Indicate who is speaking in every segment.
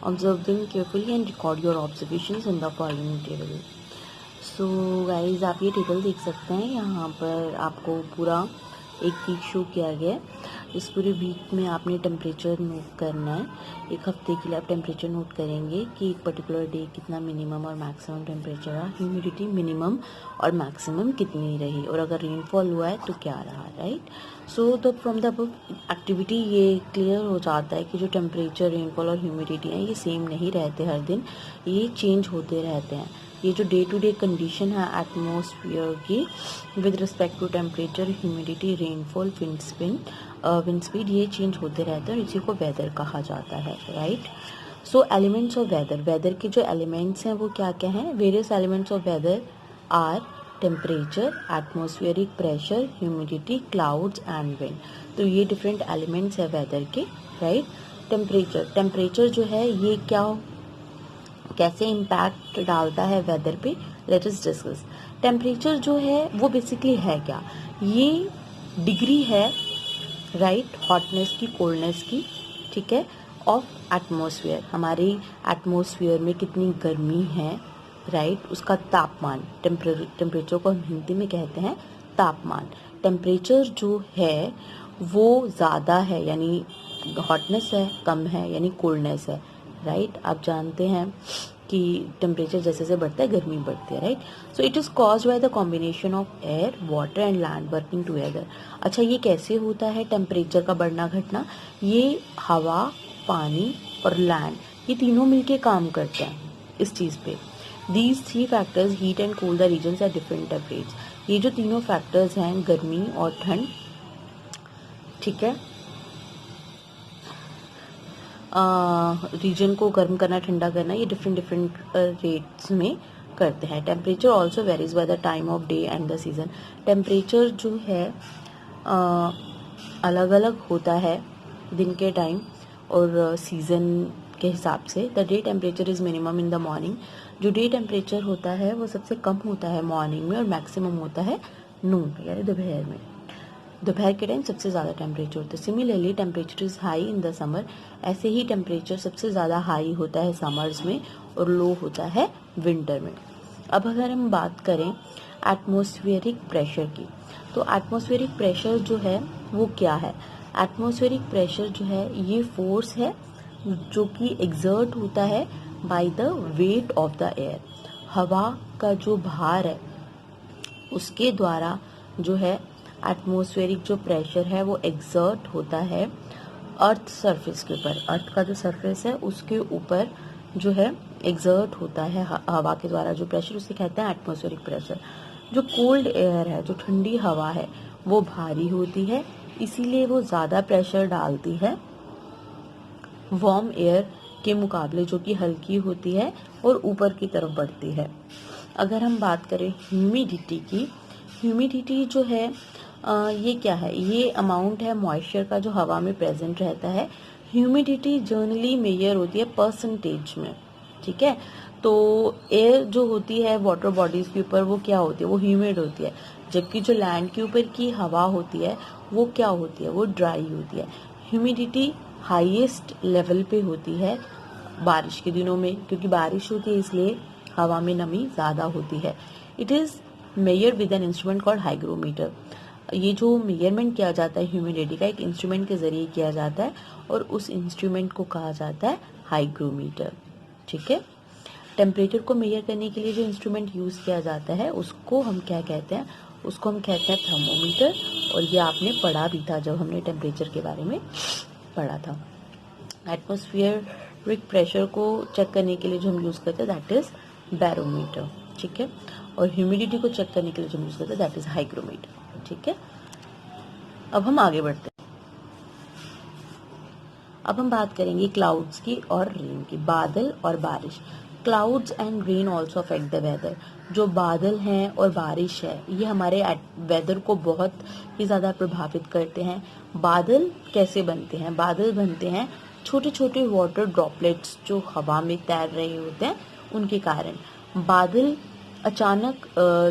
Speaker 1: Observe them carefully and record your observations in the following table. So guys आप ये table देख सकते हैं, यहाँ पर आपको पूरा एक वीक शो किया गया है। इस पूरे वीक में आपने टेम्परेचर नोट करना है। एक हफ्ते के लिए आप टेम्परेचर नोट करेंगे कि एक पर्टिकुलर डे कितना मिनिमम और मैक्सिमम टेम्परेचर रहा, ह्यूमिडिटी मिनिमम और मैक्सिमम कितनी रही, और अगर रेनफॉल हुआ है तो क्या रहा, right. So the from the activity ये क्लियर हो जाता है कि जो टेम्परेचर, रेनफॉल और ह्यूमिडिटी हैं ये सेम नहीं रहते हर दिन, ये चेंज होते रहते हैं। ये जो डे टू डे कंडीशन है एटमॉस्फेयर की with respect to temperature, humidity, rainfall, wind speed, ये चेंज होते रहते हैं और इसी को वेदर कहा जाता है, right. So elements of weather, weather के जो एलिमेंट्स हैं वो क्या क्या हैं? Various elements of weather are temperature, atmospheric pressure, humidity, clouds and wind. तो ये डिफरेंट एलिमेंट्स है वेदर के, राइट। टेम्परेचर जो है ये कैसे इम्पैक्ट डालता है वेदर पे, लेट अस डिस्कस। टेम्परेचर जो है वो बेसिकली है क्या? ये डिग्री है, राइट, हॉटनेस की, कोल्डनेस की, ठीक है, ऑफ एटमॉस्फेयर। हमारी एटमॉस्फेयर में कितनी गर्मी है, राइट, उसका तापमान। टेम्परेचर को हम हिंदी में कहते हैं तापमान। टेम्परेचर जो है वो ज़्यादा है यानी हॉटनेस है, कम है यानी कोल्डनेस है, राइट। आप जानते हैं कि टेम्परेचर जैसे जैसे बढ़ता है गर्मी बढ़ती है, right. So it is caused by the combination of air, water and land working together. अच्छा, ये कैसे होता है टेम्परेचर का बढ़ना घटना? ये हवा, पानी और लैंड, ये तीनों मिलके काम करते हैं इस चीज़ पे। These three factors heat and cool the regions at different temperature. ये जो तीनों फैक्टर्स हैं, गर्मी और ठंड, ठीक है, रीजन को गर्म करना, ठंडा करना, ये डिफरेंट रेट्स में करते हैं। Temperature also varies by the time of day and the season. Temperature जो है अलग अलग होता है दिन के टाइम और सीजन के हिसाब से। The day temperature is minimum in the morning. जो डे टेम्परेचर होता है वो सबसे कम होता है मॉर्निंग में और मैक्सिमम होता है नून यानी दोपहर में। दोपहर के टाइम सबसे ज़्यादा टेम्परेचर होता है। Similarly temperature is high in the summer. ऐसे ही टेम्परेचर सबसे ज़्यादा हाई होता है समर्स में और लो होता है विंटर में। अब अगर हम बात करें एटमॉस्फेरिक प्रेशर की, तो एटमॉस्फेरिक प्रेशर जो है वो क्या है? एटमॉस्फेरिक प्रेशर जो है ये फोर्स है जो कि एग्जर्ट होता है by the weight of the air. हवा का जो भार है उसके द्वारा जो है एटमॉस्फेरिक जो प्रेशर है वो एग्जर्ट होता है अर्थ सरफेस के ऊपर। अर्थ का जो सरफेस है उसके ऊपर जो है एग्जर्ट होता है हवा के द्वारा जो प्रेशर, उसे कहते हैं एटमॉस्फेरिक प्रेशर। जो कोल्ड एयर है, जो ठंडी हवा है, वो भारी होती है, इसीलिए वो ज़्यादा प्रेशर डालती है वार्म एयर के मुकाबले जो कि हल्की होती है और ऊपर की तरफ बढ़ती है। अगर हम बात करें ह्यूमिडिटी की, ह्यूमिडिटी जो है ये क्या है? ये अमाउंट है मॉइस्चर का जो हवा में प्रेजेंट रहता है। ह्यूमिडिटी जनरली मेजर होती है परसेंटेज में, ठीक है। तो एयर जो होती है वाटर बॉडीज के ऊपर वो क्या होती है? वो ह्यूमिड होती है, जबकि जो लैंड के ऊपर की हवा होती है वो क्या होती है? वो ड्राई होती है। ह्यूमिडिटी हाईएस्ट लेवल पे होती है बारिश के दिनों में, क्योंकि बारिश होती है इसलिए हवा में नमी ज़्यादा होती है। It is measure with an instrument called hygrometer. ये जो मेजरमेंट किया जाता है ह्यूमिडिटी का एक इंस्ट्रूमेंट के ज़रिए किया जाता है और उस इंस्ट्रूमेंट को कहा जाता है हाइग्रोमीटर, ठीक है। टेम्परेचर को मेजर करने के लिए जो इंस्ट्रूमेंट यूज़ किया जाता है उसको हम क्या कहते हैं? उसको हम कहते हैं थर्मोमीटर। और ये आपने पढ़ा भी था जब हमने टेम्परेचर के बारे में पढ़ा था। एटमॉस्फेरिक प्रेशर को चेक करने के लिए जो हम यूज़ करते हैं दैट इज़ बैरोमीटर, ठीक है। और ह्यूमिडिटी को चेक करने के लिए जो हम यूज़ करते हैं दैट इज़ हाइग्रोमीटर, ठीक है। अब हम आगे बढ़ते हैं। अब हम बात करेंगे क्लाउड्स की और रेन की, बादल और बारिश। Clouds and rain also affect the weather. जो बादल हैं और बारिश है ये हमारे वेदर को बहुत ही ज़्यादा प्रभावित करते हैं। बादल कैसे बनते हैं? बादल बनते हैं छोटे छोटे वाटर ड्रॉपलेट्स जो हवा में तैर रहे होते हैं उनके कारण। बादल अचानक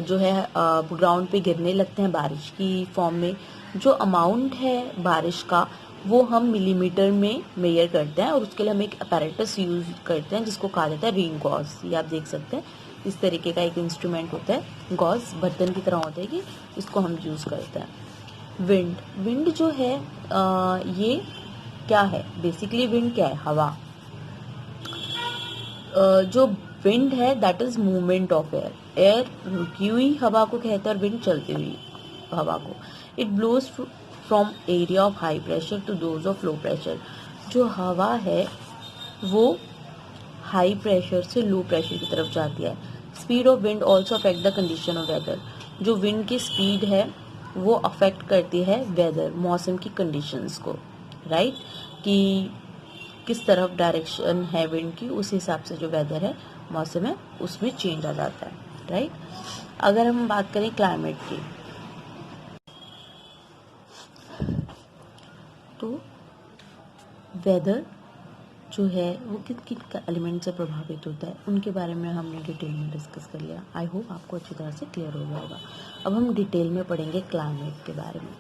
Speaker 1: जो है ग्राउंड पे गिरने लगते हैं बारिश की फॉर्म में। जो अमाउंट है बारिश का वो हम मिलीमीटर में मेजर करते हैं और उसके लिए हम एक अपैरेटस यूज़ करते हैं जिसको कहा जाता है रेन गॉज। ये आप देख सकते हैं, इस तरीके का एक इंस्ट्रूमेंट होता है, गॉज बर्तन की तरह होता है कि इसको हम यूज़ करते हैं। विंड जो है ये क्या है? बेसिकली विंड क्या है? हवा। जो विंड है that is movement of air. Air रुकी हुई हवा को कहते हैं और विंड चलती हुई हवा को। It blows from area of high pressure to those of low pressure. जो हवा है वो हाई प्रेशर से लो प्रेशर की तरफ जाती है। Speed of wind also affect the condition of weather. जो विंड की स्पीड है वो अफेक्ट करती है वेदर, मौसम की कंडीशंस को, राइट? कि किस तरफ डायरेक्शन है विंड की, उस हिसाब से जो वेदर है, मौसम है, उसमें चेंज आ जाता है, राइट? अगर हम बात करें क्लाइमेट की, तो वेदर जो है वो किन किन एलिमेंट से प्रभावित होता है उनके बारे में हमने डिटेल में डिस्कस कर लिया। आई होप आपको अच्छी तरह से क्लियर हो गया होगा। अब हम डिटेल में पढ़ेंगे क्लाइमेट के बारे में।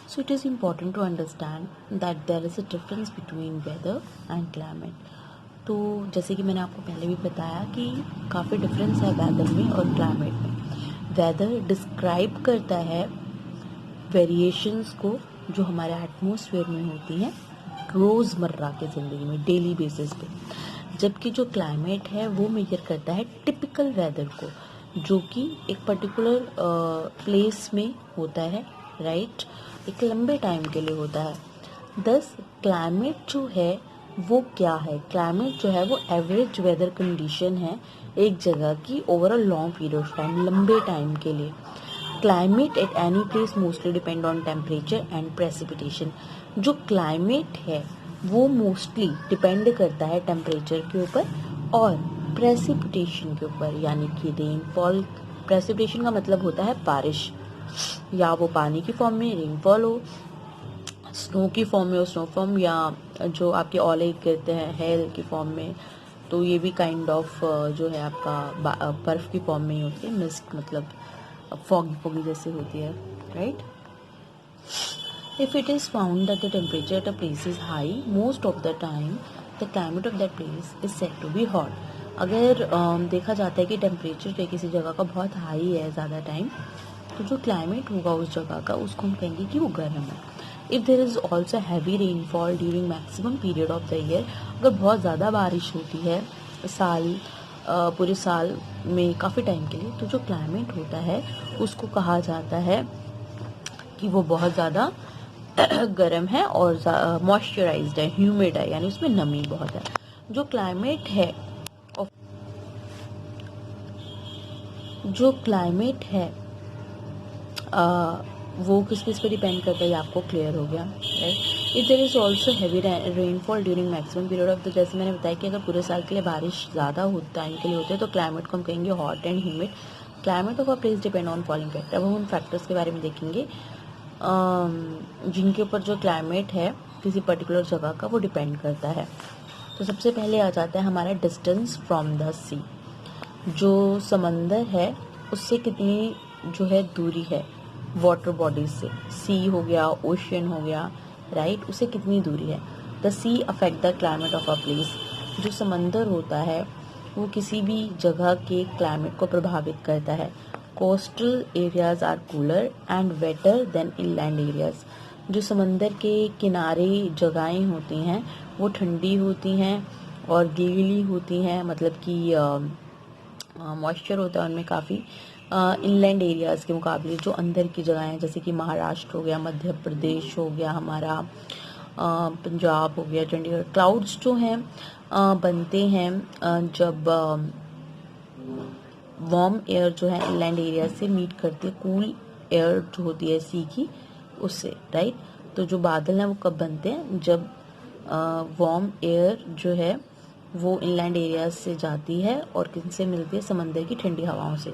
Speaker 1: So it is important to understand that there is a difference between weather and climate. तो जैसे कि मैंने आपको पहले भी बताया कि काफ़ी डिफरेंस है वेदर में और क्लाइमेट में। वेदर डिस्क्राइब करता है वेरिएशंस को जो हमारे एटमॉस्फेयर में होती हैं रोज़मर्रा की ज़िंदगी में, डेली बेसिस पे। जबकि जो क्लाइमेट है वो मेजर करता है टिपिकल वेदर को, जो कि एक पर्टिकुलर प्लेस में होता है, राइट? एक लंबे टाइम के लिए होता है। दस क्लाइमेट जो है वो क्या है? क्लाइमेट जो है वो एवरेज वेदर कंडीशन है एक जगह की over a long period of time, लंबे टाइम के लिए। Climate at any place mostly depend on temperature and precipitation. जो क्लाइमेट है वो मोस्टली डिपेंड करता है टेम्परेचर के ऊपर और प्रेसिपिटेशन के ऊपर, यानी कि रेनफॉल। प्रेसिपिटेशन का मतलब होता है बारिश, या वो पानी की फॉर्म में रेनफॉल हो, स्नो की फॉर्म में हो स्नो फॉर्म, या जो आपके ओले गिरते हैं हेल की फॉर्म में, तो ये भी काइंड ऑफ जो है आपका बर्फ की फॉर्म में ही होती है। मिस्ट मतलब फॉगी जैसे होती है, right? If it is found that the temperature at a place is high most of the time the climate of that place is said to be hot. अगर देखा जाता है कि टेम्परेचर किसी जगह का बहुत हाई है ज़्यादा टाइम, तो जो क्लाइमेट होगा उस जगह का उसको हम कहेंगे कि वो गर्म है। If there is also heavy rainfall during maximum period of the year, अगर बहुत ज़्यादा बारिश होती है पूरे साल में काफ़ी टाइम के लिए, तो जो क्लाइमेट होता है उसको कहा जाता है कि वो बहुत ज़्यादा गर्म है और मॉइस्चराइज्ड है, ह्यूमिड है, यानी उसमें नमी बहुत है। जो क्लाइमेट है वो किस किस पे डिपेंड करता है, ये आपको क्लियर हो गया, right? If there is also heavy rainfall during maximum period of the, जैसे मैंने बताया कि अगर पूरे साल के लिए बारिश ज़्यादा टाइम के लिए होती है तो क्लाइमेट को हम कहेंगे hot and humid. Climate of a place depend on following factor. अब हम उन फैक्टर्स के बारे में देखेंगे जिनके ऊपर जो क्लाइमेट है किसी पर्टिकुलर जगह का वो डिपेंड करता है। तो सबसे पहले आ जाता है हमारा डिस्टेंस फ्रॉम द सी। जो समंदर है उससे कितनी जो है दूरी है वाटर बॉडीज से। सी हो गया, ओशियन हो गया, राइट? उससे कितनी दूरी है। The sea affect the climate of a place. जो समंदर होता है वो किसी भी जगह के क्लाइमेट को प्रभावित करता है। Coastal areas are cooler and wetter than inland areas. जो समंदर के किनारे जगहें होती हैं वो ठंडी होती हैं और गीली होती हैं, मतलब कि मॉइस्चर होता है उनमें काफ़ी इनलैंड एरियाज़ के मुकाबले। जो अंदर की जगह हैं जैसे कि महाराष्ट्र हो गया, मध्य प्रदेश हो गया, हमारा पंजाब हो गया, चंडीगढ़। क्लाउड्स जो हैं बनते हैं जब वार्म एयर जो है इनलैंड एरिया से मीट करती है कूल एयर जो होती है सी की, उससे, राइट? तो जो बादल हैं वो कब बनते हैं? जब वार्म एयर जो है वो इनलैंड एरियाज से जाती है और किनसे मिलती है? समंदर की ठंडी हवाओं से।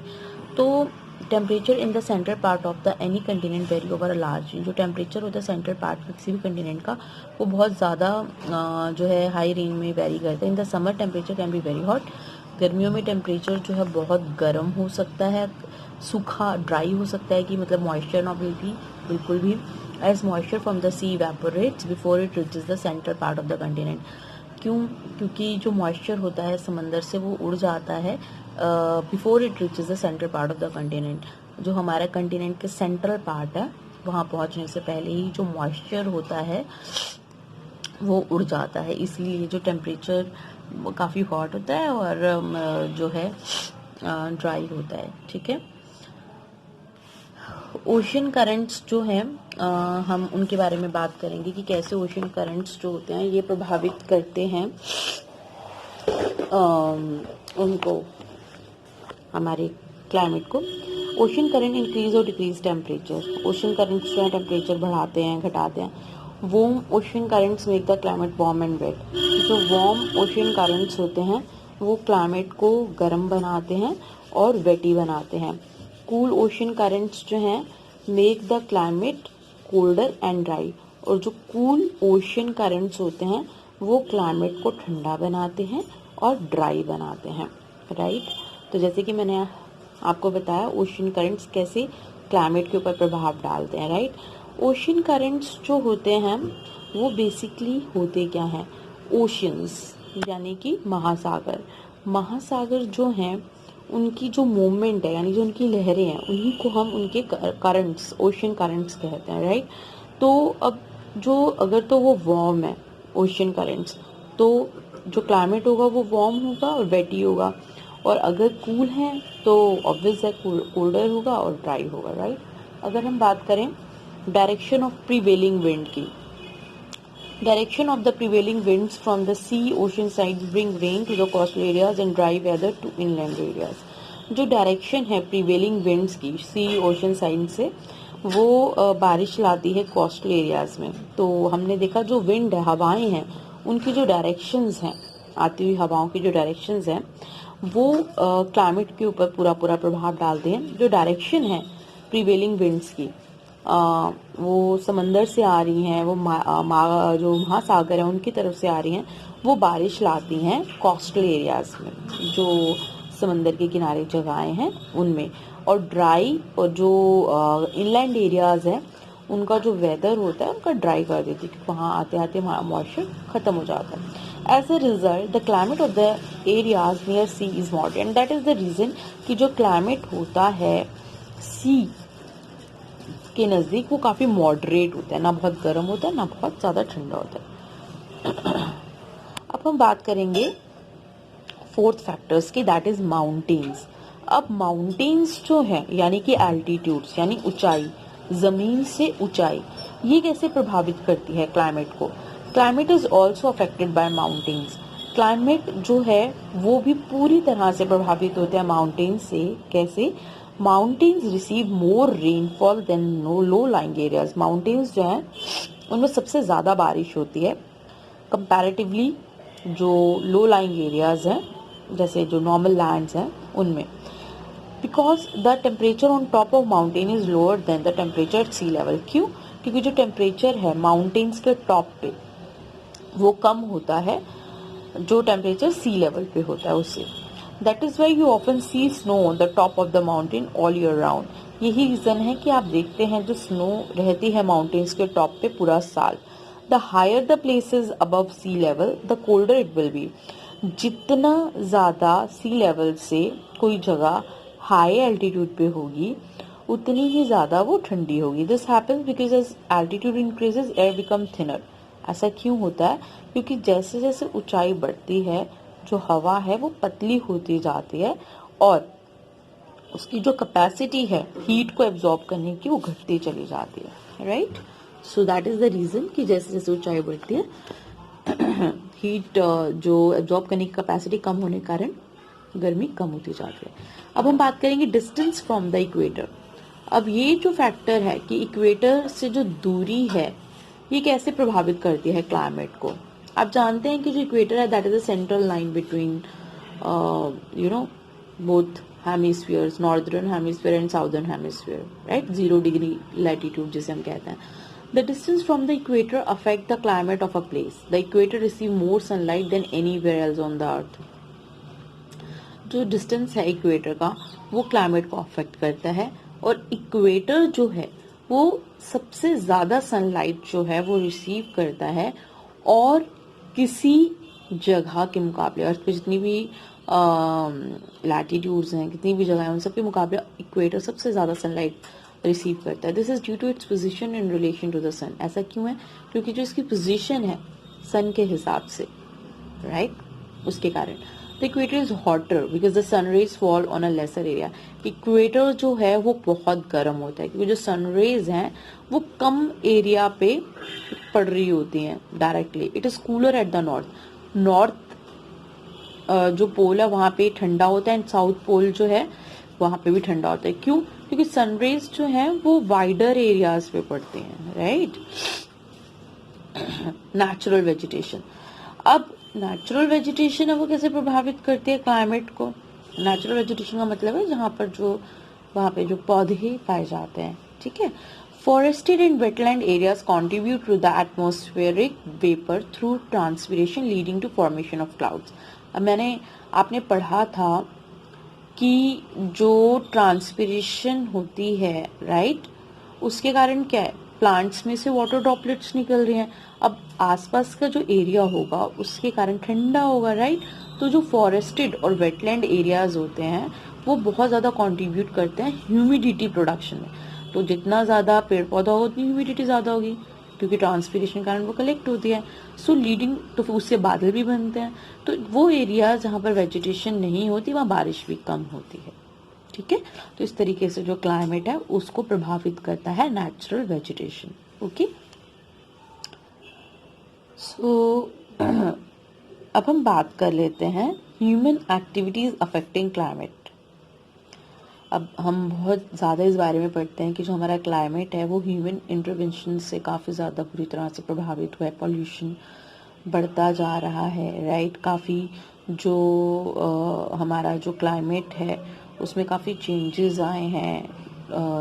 Speaker 1: तो temperature in the central part of the any continent very over a large. जो टेम्परेचर होता है सेंट्रल पार्ट में किसी भी कंटिनेंट का वो बहुत ज़्यादा जो है हाई रेंज में वेरी करता है। In the summer temperature can be very hot. गर्मियों में टेम्परेचर जो है बहुत गर्म हो सकता है, सूखा ड्राई हो सकता है कि मतलब मॉइस्चर ना बिल्कुल भी। As moisture from the sea evaporates before it reaches the central part of the continent. क्योंकि जो मॉइस्चर होता है समंदर से वो उड़ जाता है before it reaches the central part of the continent. जो हमारा कंटिनेंट के सेंट्रल पार्ट है वहाँ पहुँचने से पहले ही जो मॉइस्चर होता है वो उड़ जाता है, इसलिए जो टेम्परेचर काफ़ी हॉट होता है और जो है ड्राई होता है। ठीक है, ओशन करंट्स जो हैं हम उनके बारे में बात करेंगे कि कैसे ओशन करंट्स जो होते हैं ये प्रभावित करते हैं उनको, हमारे क्लाइमेट को। ओशन करंट इंक्रीज और डिक्रीज टेम्परेचर। ओशन करंट्स जो है टेम्परेचर बढ़ाते हैं घटाते हैं। Warm ocean currents make the climate warm and wet. जो वार्म ओशन करंट्स होते हैं वो क्लाइमेट को गर्म बनाते हैं और वेटी बनाते हैं। कूल ओशन करंट्स जो हैं make the climate colder and dry. और जो कूल ओशन करंट्स होते हैं वो क्लाइमेट को ठंडा बनाते हैं और ड्राई बनाते हैं। राइट, तो जैसे कि मैंने आपको बताया ओशन करंट्स कैसे क्लाइमेट के ऊपर प्रभाव डालते हैं। राइट, ओशन करंट्स जो होते हैं वो बेसिकली होते क्या हैं? ओशंस यानी कि महासागर। महासागर जो हैं उनकी जो मूवमेंट है यानी जो उनकी लहरें हैं उन्हीं को हम उनके करंट्स, ओशन करंट्स कहते हैं। राइट, तो अब जो अगर तो वो वार्म है ओशन करंट्स, तो जो क्लाइमेट होगा वो वार्म होगा और वेटी होगा, और अगर कूल है तो ऑब्वियस है कोल्डर होगा और ड्राई होगा। राइट, अगर हम बात करें डायरेक्शन ऑफ प्रिवेलिंग विंड की, direction of the prevailing winds from the sea ocean side bring rain to the coastal areas and dry weather to inland areas. जो डायरेक्शन है प्रिवेलिंग विंड्स की sea ocean side से वो बारिश लाती है coastal areas में। तो हमने देखा जो विंड है, हवाएं हैं, उनकी जो डायरेक्शंस हैं, आती हुई हवाओं की जो डायरेक्शंस हैं वो क्लाइमेट के ऊपर पूरा प्रभाव डालते हैं। जो डायरेक्शन है प्रिवेलिंग विंड्स की वो समंदर से आ रही हैं, वो जो महासागर है उनकी तरफ से आ रही हैं, वो बारिश लाती हैं कोस्टल एरियाज में, जो समंदर के किनारे जगहें हैं उनमें। और ड्राई और जो इनलैंड एरियाज हैं उनका जो वेदर होता है उनका ड्राई कर देती है, क्योंकि वहाँ आते आते मॉइस्चर खत्म हो जाता है। As a result, the climate of the areas near sea is moderate, and that is the reason कि जो climate होता है sea के नज़दीक वो काफ़ी मॉडरेट होता है, ना बहुत गर्म होता है ना बहुत ज़्यादा ठंडा होता है। अब हम बात करेंगे फोर्थ फैक्टर्स की, दैट इज माउंटेन्स। अब माउंटेन्स जो है यानी कि एल्टीट्यूड्स यानी ऊंचाई, जमीन से ऊंचाई, ये कैसे प्रभावित करती है क्लाइमेट को? Climate is also affected by mountains. Climate जो है वो भी पूरी तरह से प्रभावित होते हैं माउंटेन्स से। कैसे? Mountains receive more rainfall than low lying areas. Mountains जो हैं उनमें सबसे ज़्यादा बारिश होती है कंपैरेटिवली जो लो लाइंग एरियाज हैं, जैसे जो नॉर्मल लैंड्स हैं उनमें। Because the temperature on top of mountain is lower than the temperature at sea level. क्यों? क्योंकि जो टेम्परेचर है माउंटेन्स के टॉप पे वो कम होता है जो टेम्परेचर सी लेवल पे होता है उससे। That is why you often see snow on the top of the mountain all year round. यही रीजन है कि आप देखते हैं जो स्नो रहती है माउंटेन्स के टॉप पे पूरा साल। The higher the places above sea level the colder it will be. जितना ज़्यादा सी लेवल से कोई जगह हाई एल्टीट्यूड पे होगी उतनी ही ज़्यादा वो ठंडी होगी। This happens because as altitude increases air become thinner. ऐसा क्यों होता है? क्योंकि जैसे जैसे ऊंचाई बढ़ती है जो हवा है वो पतली होती जाती है और उसकी जो कैपेसिटी है हीट को एब्जॉर्ब करने की वो घटती चली जाती है। Right, so that is the reason कि जैसे जैसे ऊंचाई बढ़ती है हीट जो एब्जॉर्ब करने की कैपेसिटी कम होने के कारण गर्मी कम होती जाती है। अब हम बात करेंगे डिस्टेंस फ्रॉम द इक्वेटर। अब ये जो फैक्टर है कि इक्वेटर से जो दूरी है ये कैसे प्रभावित करती है क्लाइमेट को। आप जानते हैं कि जो इक्वेटर है that is a central line between both hemispheres, northern hemisphere and southern hemisphere. Right, 0 degree latitude जिसे हम कहते हैं। The distance from the equator affect the climate of a place. The equator receive more sunlight than anywhere else on the earth. जो distance है equator का वो climate को affect करता है, और इक्वेटर जो है वो सबसे ज़्यादा सनलाइट जो है वो रिसीव करता है, और किसी जगह के मुकाबले, अर्थ पे जितनी भी लैटिट्यूड्स हैं, कितनी भी जगह हैं, उन सब के मुकाबले इक्वेटर सबसे ज़्यादा सनलाइट रिसीव करता है. This is due to its position in relation to the sun. ऐसा क्यों है? क्योंकि जो इसकी पोजीशन है सन के हिसाब से, राइट, उसके कारण. The equator is hotter because the sun rays fall on a lesser area. Equator जो है वो बहुत गर्म होता है क्योंकि जो सन रेज हैं वो कम एरिया पे पड़ रही होती हैं directly. It is cooler at the north. North जो पोल है वहां पे ठंडा होता है, एंड साउथ पोल जो है वहां पे भी ठंडा होता है. क्यों? क्योंकि सनरेज जो है वो वाइडर एरियाज पे पड़ते हैं, राइट. Natural vegetation. अब नेचुरल वेजिटेशन है वो कैसे प्रभावित करती है क्लाइमेट को? नेचुरल वेजिटेशन का मतलब है वहां पे जो पौधे पाए जाते हैं, ठीक है. Forested and wetland areas contribute to the atmospheric vapor through transpiration leading to formation of clouds. अब आपने पढ़ा था कि जो ट्रांसपिरेशन होती है, राइट, उसके कारण क्या है? प्लांट्स में से वाटर ड्रॉपलेट्स निकल रही हैं. अब आसपास का जो एरिया होगा उसके कारण ठंडा होगा, राइट. तो जो फॉरेस्टेड और वेटलैंड एरियाज होते हैं वो बहुत ज़्यादा कंट्रीब्यूट करते हैं ह्यूमिडिटी प्रोडक्शन में. तो जितना ज़्यादा पेड़ पौधा होगा उतनी ह्यूमिडिटी ज़्यादा होगी क्योंकि ट्रांसपिरेशन के कारण वो कलेक्ट होती है. सो लीडिंग तो फिर उससे बादल भी बनते हैं. तो वो एरिया जहाँ पर वेजिटेशन नहीं होती वहाँ बारिश भी कम होती है, ठीक है. तो इस तरीके से जो क्लाइमेट है उसको प्रभावित करता है नेचुरल वेजिटेशन. ओके. सो अब हम बात कर लेते हैं ह्यूमन एक्टिविटीज अफेक्टिंग क्लाइमेट. अब हम बहुत ज़्यादा इस बारे में पढ़ते हैं कि जो हमारा क्लाइमेट है वो ह्यूमन इंटरवेंशन से काफ़ी ज़्यादा बुरी तरह से प्रभावित हुआ है. पॉल्यूशन बढ़ता जा रहा है, राइट. काफ़ी जो हमारा जो क्लाइमेट है उसमें काफ़ी चेंजेस आए हैं.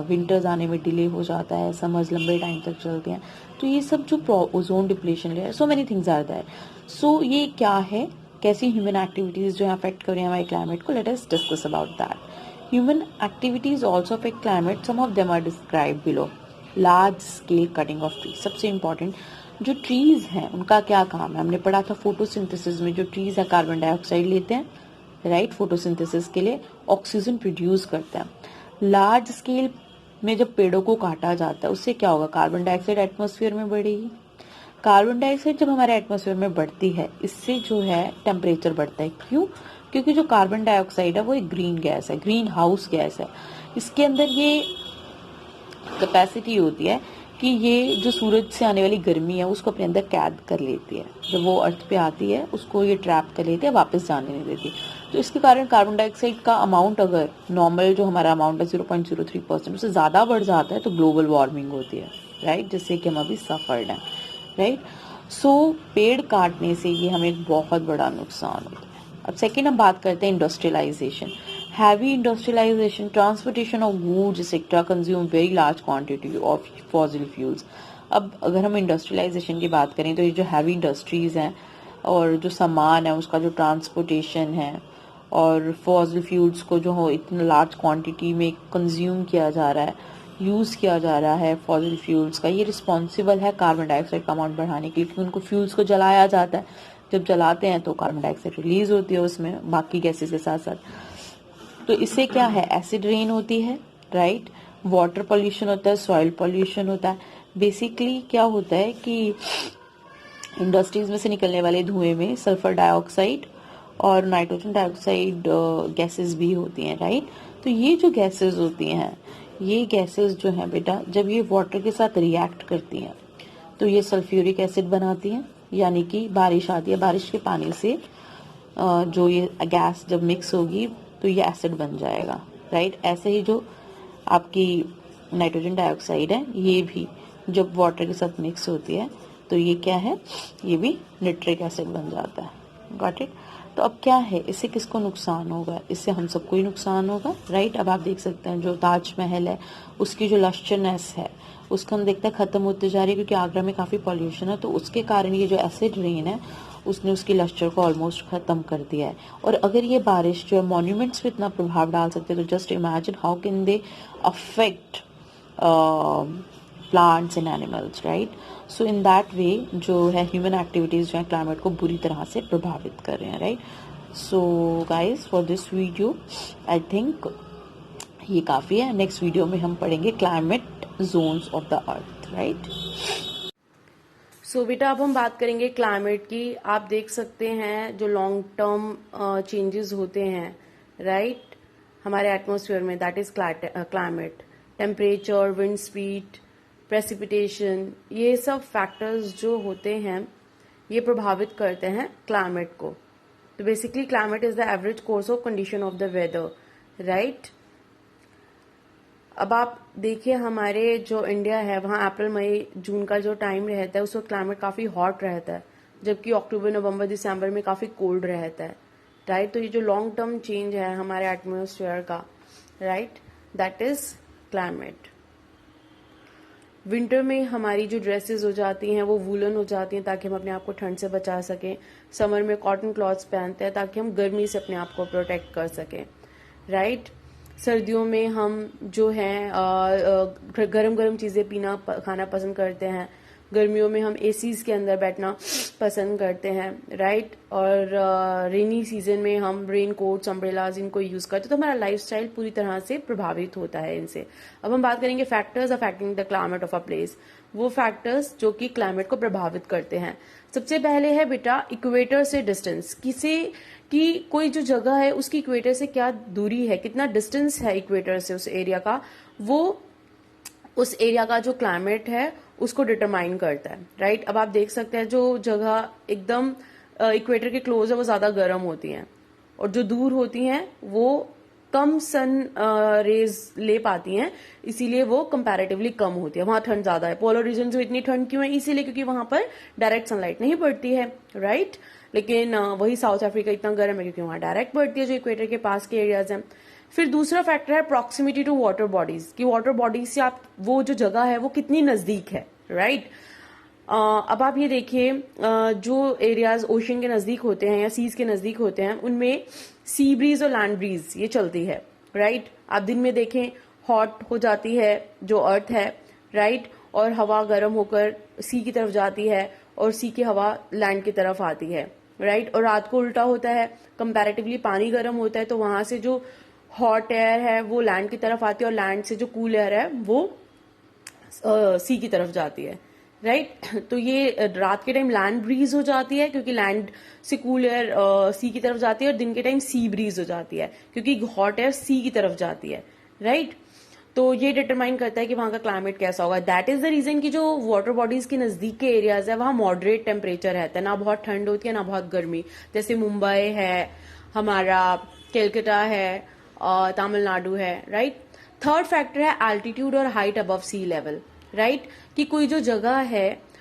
Speaker 1: विंटर्स आने में डिले हो जाता है, समर्स लंबे टाइम तक चलते हैं. तो ये सब जो ओजोन डिप्लेशन है, so many things are there. So ये क्या है, कैसी ह्यूमन एक्टिविटीज़ जो है अफेक्ट कर रही हैं हमारे क्लाइमेट को? Let us discuss about that. Human activities also affect climate. Some of them are described below. Large scale cutting of trees. सबसे important जो trees हैं उनका क्या काम है? हमने पढ़ा था फोटोसिंथेसिस में जो trees है कार्बन डाइऑक्साइड लेते हैं, राइट. फोटोसिंथेसिस के लिए ऑक्सीजन प्रोड्यूस करते हैं. लार्ज स्केल में जब पेड़ों को काटा जाता है उससे क्या होगा? कार्बन डाइऑक्साइड एटमॉस्फेयर में बढ़ेगी. कार्बन डाइऑक्साइड जब हमारे एटमॉस्फेयर में बढ़ती है इससे जो है टेम्परेचर बढ़ता है. क्यों? क्योंकि जो कार्बन डाइऑक्साइड है वो एक ग्रीन गैस है, ग्रीन हाउस गैस है. इसके अंदर ये कैपेसिटी होती है कि ये जो सूरज से आने वाली गर्मी है उसको अपने अंदर कैद कर लेती है. जब वो अर्थ पे आती है उसको ये ट्रैप कर लेती है, वापस जाने नहीं देती. तो इसके कारण कार्बन डाइऑक्साइड का अमाउंट अगर नॉर्मल जो हमारा अमाउंट है 0.03% उससे ज़्यादा बढ़ जाता है तो ग्लोबल वार्मिंग होती है, राइट, जिससे कि हम अभी सफर्ड हैं, राइट. सो पेड़ काटने से ये हमें एक बहुत बड़ा नुकसान होता है. अब सेकेंड हम बात करते हैं industrialisation. Heavy industrialisation, transportation of goods etcetera consume very large quantity of fossil fuels. अब अगर हम इंडस्ट्रियलाइजेशन की बात करें तो ये जो हैवी इंडस्ट्रीज हैं और जो सामान है उसका जो ट्रांसपोर्टेशन है और फॉसिल फ्यूल्स को जो हो इतने लार्ज क्वांटिटी में कंज्यूम किया जा रहा है, यूज़ किया जा रहा है फॉसिल फ्यूल्स का, ये रिस्पॉन्सिबल है कार्बन डाइऑक्साइड का अमाउंट बढ़ाने के लिए. क्योंकि उनको फ्यूल्स को जलाया जाता है, जब जलाते हैं तो कार्बन डाइऑक्साइड रिलीज होती है उसमें बाकी गैसेस के साथ साथ. तो इससे क्या है? एसिड रेन होती है, राइट. वाटर पोल्यूशन होता है, सॉइल पोल्यूशन होता है. बेसिकली क्या होता है कि इंडस्ट्रीज में से निकलने वाले धुएं में सल्फर डाइऑक्साइड और नाइट्रोजन डाइऑक्साइड गैसेस भी होती हैं, राइट. तो ये जो गैसेस होती हैं, ये गैसेस जो हैं बेटा जब ये वाटर के साथ रिएक्ट करती हैं तो ये सल्फ्यूरिक एसिड बनाती हैं. यानी कि बारिश आती है, बारिश के पानी से जो ये गैस जब मिक्स होगी तो ये एसिड बन जाएगा, राइट. ऐसे ही जो आपकी नाइट्रोजन डाइऑक्साइड है ये भी जब वाटर के साथ मिक्स होती है तो ये क्या है? ये भी नाइट्रिक एसिड बन जाता है. Got it. तो अब क्या है, इससे किसको नुकसान होगा? इससे हम सबको ही नुकसान होगा, राइट. अब आप देख सकते हैं जो ताजमहल है उसकी जो लस्टरनेस है उसको हम देखते हैं खत्म होते जा रही है क्योंकि आगरा में काफ़ी पॉल्यूशन है. तो उसके कारण ये जो एसिड रेन है उसने उसकी लस्टर को ऑलमोस्ट ख़त्म कर दिया है. और अगर ये बारिश जो है मॉन्यूमेंट्स पे इतना प्रभाव डाल सकते हैं तो just imagine how can they affect plants and animals, right. So in that way जो है ह्यूमन एक्टिविटीज़ जो है क्लाइमेट को बुरी तरह से प्रभावित कर रहे हैं, right. So guys for this video I think ये काफ़ी है. नेक्स्ट वीडियो में हम पढ़ेंगे climate zones of the earth, right. So बेटा अब हम बात करेंगे क्लाइमेट की. आप देख सकते हैं जो लॉन्ग टर्म चेंजेस होते हैं, राइट, हमारे एटमॉस्फेयर में, that is climate. Temperature, wind speed, precipitation, ये सब फैक्टर्स जो होते हैं ये प्रभावित करते हैं क्लाइमेट को. तो basically climate is the average course of condition of the weather, right. अब आप देखिए हमारे जो इंडिया है वहाँ अप्रैल मई जून का जो टाइम रहता है उस वक्त क्लाइमेट काफ़ी हॉट रहता है, जबकि अक्टूबर नवंबर दिसंबर में काफ़ी कोल्ड रहता है, राइट. तो ये जो लॉन्ग टर्म चेंज है हमारे एटमॉस्फेयर का, right, that is climate. Winter में हमारी जो ड्रेसेस हो जाती हैं वो वूलन हो जाती हैं ताकि हम अपने आप को ठंड से बचा सकें. समर में कॉटन क्लॉथ्स पहनते हैं ताकि हम गर्मी से अपने आप को प्रोटेक्ट कर सकें, राइट. सर्दियों में हम जो हैं गरम गरम चीज़ें पीना खाना पसंद करते हैं. गर्मियों में हम एसीज के अंदर बैठना पसंद करते हैं, राइट. और रेनी सीजन में हम रेन कोट्स, अम्ब्रेलाज इनको यूज़ करते हैं. तो हमारा लाइफस्टाइल पूरी तरह से प्रभावित होता है इनसे. अब हम बात करेंगे factors affecting the climate of a place. वो फैक्टर्स जो कि क्लाइमेट को प्रभावित करते हैं. सबसे पहले है बेटा इक्वेटर से डिस्टेंस. कि कोई जो जगह है उसकी इक्वेटर से क्या दूरी है, कितना डिस्टेंस है इक्वेटर से उस एरिया का, वो उस एरिया का जो क्लाइमेट है उसको डिटरमाइन करता है, राइट. अब आप देख सकते हैं जो जगह एकदम इक्वेटर के क्लोज है वो ज्यादा गर्म होती हैं और जो दूर होती हैं वो कम सन रेज ले पाती हैं, इसीलिए वो कंपैरेटिवली कम होती है. वहां ठंड ज्यादा है. पोलर रीजन में इतनी ठंड क्यों है? इसीलिए क्योंकि वहां पर डायरेक्ट सनलाइट नहीं पड़ती है, राइट. लेकिन वही साउथ अफ्रीका इतना गर्म है क्योंकि वहां डायरेक्ट पड़ती है जो इक्वेटर के पास के एरियाज हैं. फिर दूसरा फैक्टर है प्रॉक्सिमिटी टू वाटर बॉडीज, कि वाटर बॉडीज से आप वो जो जगह है वो कितनी नजदीक है, राइट. अब आप ये देखिए जो एरियाज ओशन के नजदीक होते हैं या सीज के नजदीक होते हैं उनमें सी ब्रीज और लैंड ब्रीज ये चलती है, राइट. आप दिन में देखें हॉट हो जाती है जो अर्थ है, राइट, और हवा गर्म होकर सी की तरफ जाती है और सी की हवा लैंड की तरफ आती है, राइट. और रात को उल्टा होता है, कंपैरेटिवली पानी गर्म होता है तो वहां से जो हॉट एयर है वो लैंड की तरफ आती है और लैंड से जो कूल एयर है वो सी की तरफ जाती है, राइट. तो ये रात के टाइम लैंड ब्रीज हो जाती है क्योंकि लैंड से कूल एयर सी की तरफ जाती है, और दिन के टाइम सी ब्रीज हो जाती है क्योंकि हॉट एयर सी की तरफ जाती है, राइट. तो ये डिटरमाइन करता है कि वहां का क्लाइमेट कैसा होगा. दैट इज द रीजन कि जो वाटर बॉडीज के नजदीक के एरियाज है वहां मॉडरेट टेम्परेचर रहता है, ना बहुत ठंड होती है ना बहुत गर्मी. जैसे मुंबई है, हमारा कैलकाटा है, तमिलनाडु है, राइट. थर्ड फैक्टर है एल्टीट्यूड और height above sea level, right. कि कोई जो जगह है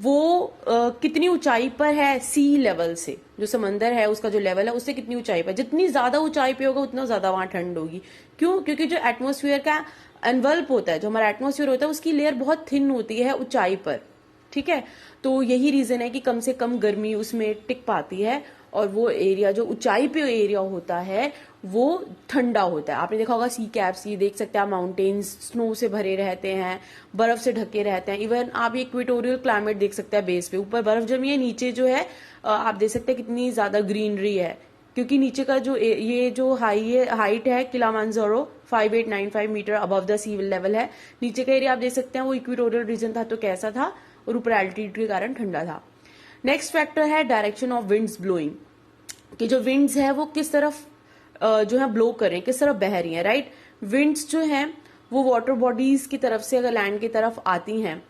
Speaker 1: वो कितनी ऊंचाई पर है सी लेवल से, जो समंदर है उसका जो लेवल है उससे कितनी ऊंचाई पर. जितनी ज्यादा ऊंचाई पे होगा उतना ज्यादा वहां ठंड होगी. क्यों? क्योंकि जो एटमॉस्फेयर का एनवल्प होता है, जो हमारा एटमॉस्फेयर होता है उसकी लेयर बहुत थिन होती है ऊंचाई पर, ठीक है. तो यही रीजन है कि कम से कम गर्मी उसमें टिक पाती है और वो एरिया जो ऊंचाई पे एरिया होता है वो ठंडा होता है. आपने देखा होगा सी कैप्स, ये देख सकते हैं आप, माउंटेन्स स्नो से भरे रहते हैं, बर्फ से ढके रहते हैं. इवन आप ये इक्वेटोरियल क्लाइमेट देख सकते हैं, बेस पे ऊपर बर्फ जमी है, नीचे जो है आप देख सकते हैं कितनी ज्यादा ग्रीनरी है क्योंकि नीचे का जो ये जो हाइट है Kilimanjaro 5895 metre above the sea level है. नीचे का एरिया आप देख सकते हैं वो इक्वेटोरियल रीजन था तो कैसा था, और ऊपर एल्टीट्यूड के कारण ठंडा था. नेक्स्ट फैक्टर है डायरेक्शन ऑफ विंड्स ब्लोइंग, कि जो विंड्स है वो किस तरफ जो है ब्लो कर रहे हैं, किस तरफ बह रही है, राइट. विंड्स जो है वो वाटर बॉडीज की तरफ से अगर लैंड की तरफ आती हैं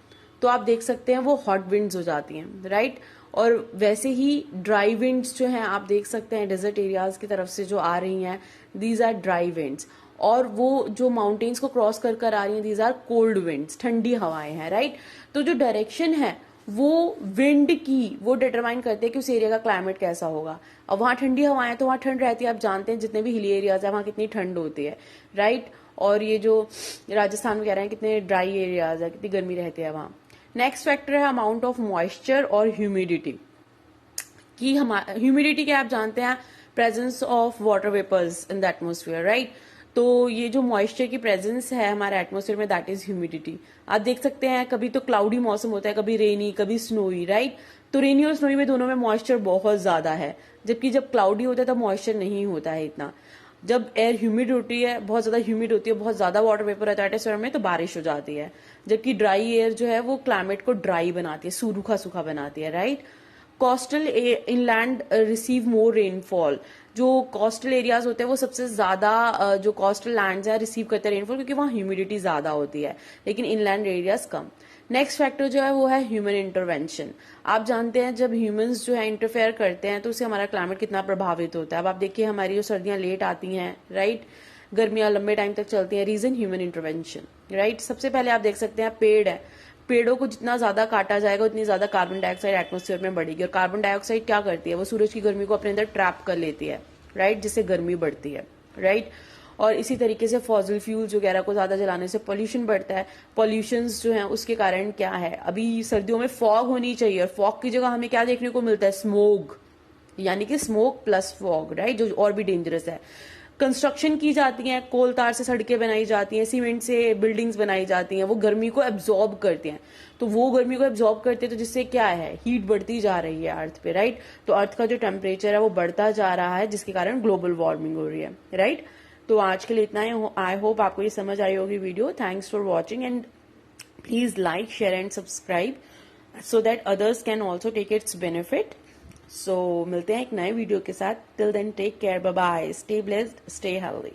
Speaker 1: तो आप देख सकते हैं वो हॉट विंड्स हो जाती हैं, राइट. और वैसे ही ड्राई विंड्स जो हैं आप देख सकते हैं डेजर्ट एरियाज की तरफ से जो आ रही हैं, दीज आर ड्राई विंड्स. और वो जो माउंटेन्स को क्रॉस कर कर आ रही हैं, दीज आर कोल्ड विंड्स, ठंडी हवाएं हैं, राइट. तो जो डायरेक्शन है वो विंड की वो डिटरमाइन करते हैं कि उस एरिया का क्लाइमेट कैसा होगा. अब वहां ठंडी हवाएं तो वहां ठंड रहती है, आप जानते हैं जितने भी हिली एरियाज है वहां कितनी ठंड होती है, राइट. और ये जो राजस्थान में कह रहे हैं कितने ड्राई एरियाज है, कितनी गर्मी रहती है वहां. नेक्स्ट फैक्टर है अमाउंट ऑफ मॉइस्चर और ह्यूमिडिटी, कि ह्यूमिडिटी क्या आप जानते हैं, presence of water vapours in the atmosphere, right. तो ये जो मॉइस्चर की प्रेजेंस है हमारे एटमोसफेयर में, दैट इज ह्यूमिडिटी। आप देख सकते हैं कभी तो क्लाउडी मौसम होता है, कभी रेनी, कभी स्नोई, राइट। तो रेनी और स्नोई में दोनों में मॉइस्चर बहुत ज्यादा है, जबकि जब क्लाउडी होता है तब मॉइस्चर नहीं होता है इतना। जब एयर ह्यूमिड होती है, बहुत ज्यादा ह्यूमिड होती है, बहुत ज्यादा वाटर वेपर रहता है एटमॉस्फेयर में, तो बारिश हो जाती है। जबकि ड्राई एयर जो है वो क्लाइमेट को ड्राई बनाती है, सूखा सूखा बनाती है, right. Coastal inland receive more rainfall. जो कोस्टल एरियाज होते हैं वो सबसे ज्यादा जो कोस्टल लैंड्स है रिसीव करते हैं रेनफॉल, क्योंकि वहां ह्यूमिडिटी ज्यादा होती है, लेकिन इनलैंड एरियाज कम। नेक्स्ट फैक्टर जो है वो है ह्यूमन इंटरवेंशन। आप जानते हैं जब ह्यूमंस जो है इंटरफेयर करते हैं तो उससे हमारा क्लाइमेट कितना प्रभावित होता है। अब आप देखिए हमारी जो सर्दियां लेट आती हैं, राइट, गर्मियां लंबे टाइम तक चलती हैं, रीजन ह्यूमन इंटरवेंशन, राइट। सबसे पहले आप देख सकते हैं पेड़ है, पेड़ों को जितना ज्यादा काटा जाएगा उतनी ज्यादा कार्बन डाइऑक्साइड एटमॉस्फेयर में बढ़ेगी। और कार्बन डाइऑक्साइड क्या करती है, वो सूरज की गर्मी को अपने अंदर ट्रैप कर लेती है, राइट, जिससे गर्मी बढ़ती है, राइट। और इसी तरीके से फॉसिल फ्यूल्स वगैरह को ज्यादा जलाने से पॉल्यूशन बढ़ता है। पॉल्यूशंस जो है उसके कारण क्या है, अभी सर्दियों में फॉग होनी चाहिए, और फॉग की जगह हमें क्या देखने को मिलता है, स्मोक, यानी कि स्मोक प्लस फॉग, राइट, जो और भी डेंजरस है। कंस्ट्रक्शन की जाती है, कोल तार से सड़कें बनाई जाती हैं, सीमेंट से बिल्डिंग्स बनाई जाती हैं, वो गर्मी को एब्जॉर्ब करती हैं। तो वो गर्मी को एब्जॉर्ब करते हैं, तो जिससे क्या है, हीट बढ़ती जा रही है अर्थ पे, राइट। तो अर्थ का जो टेम्परेचर है वो बढ़ता जा रहा है, जिसके कारण ग्लोबल वार्मिंग हो रही है, राइट। तो आज के लिए इतना ही। आई होप आपको ये समझ आई होगी video. Thanks for watching and please like, share and subscribe so that others can also take its benefit. So मिलते हैं एक नए वीडियो के साथ। Till then take care, bye bye, stay blessed, stay healthy.